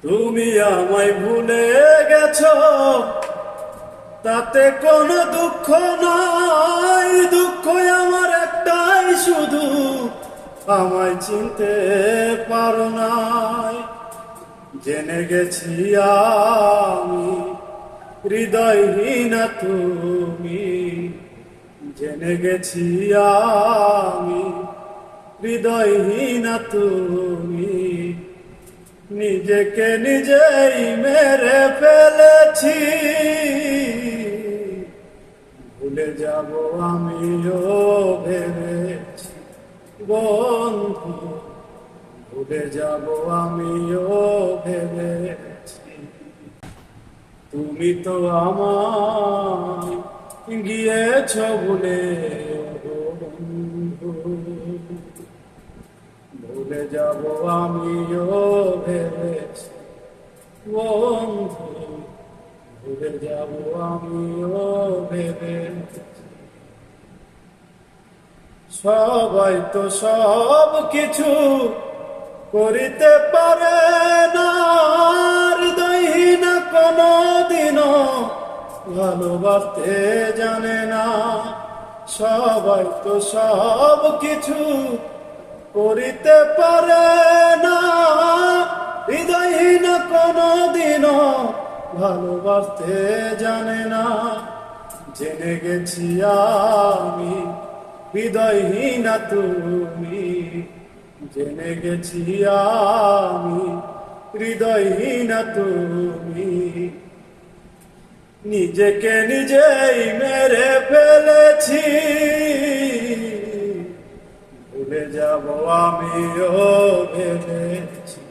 তুমি আমায় ভুলে গেছো, তাতে কোনো দুঃখ নাই। দুঃখ আমার একটাই শুধু, আমায় চিনতে পারো নাই। জেনে গেছি আমি হৃদয়হীনা তুমি, জেনে গেছি আমি হৃদয়হীনা তুমি। নিজেকে নিজেই মেরে ফেলেছি, ভুলে যাব আমিও ভেবেছি বন্ধু, ভুলে যাব আমিও ভেবেছি। তুমি তো আমায় গিয়েছ ভুলে বন্ধু, ভুলে যাব আমিও ভেবেছি বন্ধু, ভুলে যাব আমিও ভেবেছি। সবাই তো সব কিছু করিতে পারে না, হৃদয়হীনা কোনো দিনও ভালোবাসতে জানে না। সবাই তো সব কিছু করিতে পারে না, হৃদয়হীনা কোনো দিনও ভালোবাসতে জানে না। জেনে গেছি আমি হৃদয়হীনা তুমি, জেনে গেছি আমি হৃদয়হীনা তুমি। নিজেকে নিজেই মেরে ফেলেছি, ভুলে যাব আমিও ভেবেছি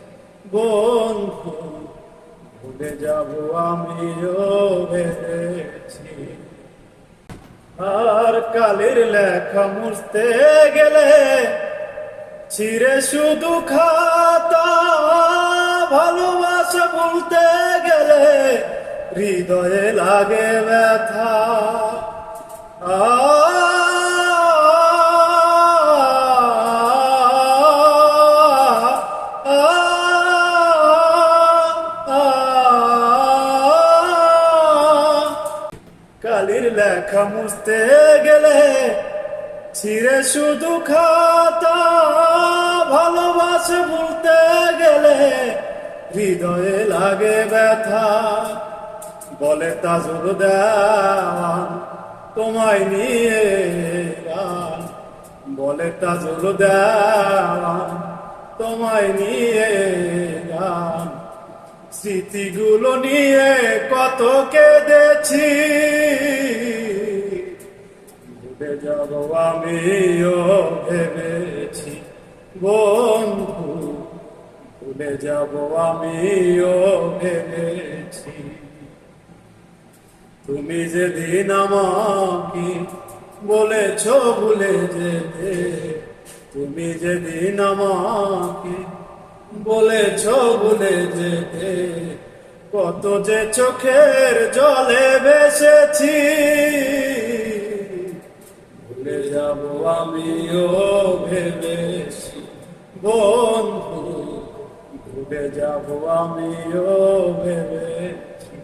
বন্ধু, ভুলে যাব আমিও ভেবেছি। আর কালের লেখা মুছতে গেলে ছিঁড়ে শুধু খাতা, ভালোবাসা বলতে গেলে হৃদয়ে লাগে ব্যথা। কালির লেখা মুছতে গেলে ছিঁড়ে শুধু খাতা, ভালোবাসা ভুলতে গেলে হৃদয়ে লাগে ব্যথা। বলে তাজুল দেওয়ান তোমায় নিয়ে গান, বলে তাজুল দেওয়ান তোমায় নিয়ে গান। স্মৃতিগুলো নিয়ে কত কেঁদেছি, ভুলে যাব আমিও ভেবেছি বন্ধু, ভুলে যাব আমিও ভেবেছি। তুমি যেদিন আমাকে বলেছ ভুলে যেতে, তুমি যেদিন আমাকে বলেছ ভুলে যেতে, কত যে চোখের জলে ভেসেছি। ভুলে যাব আমিও ভেবেছি বন্ধু, ভুলে যাব আমিও ভেবেছি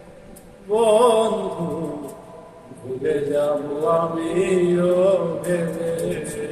বন্ধু, ভুলে যাব আমিও ভেবেছি।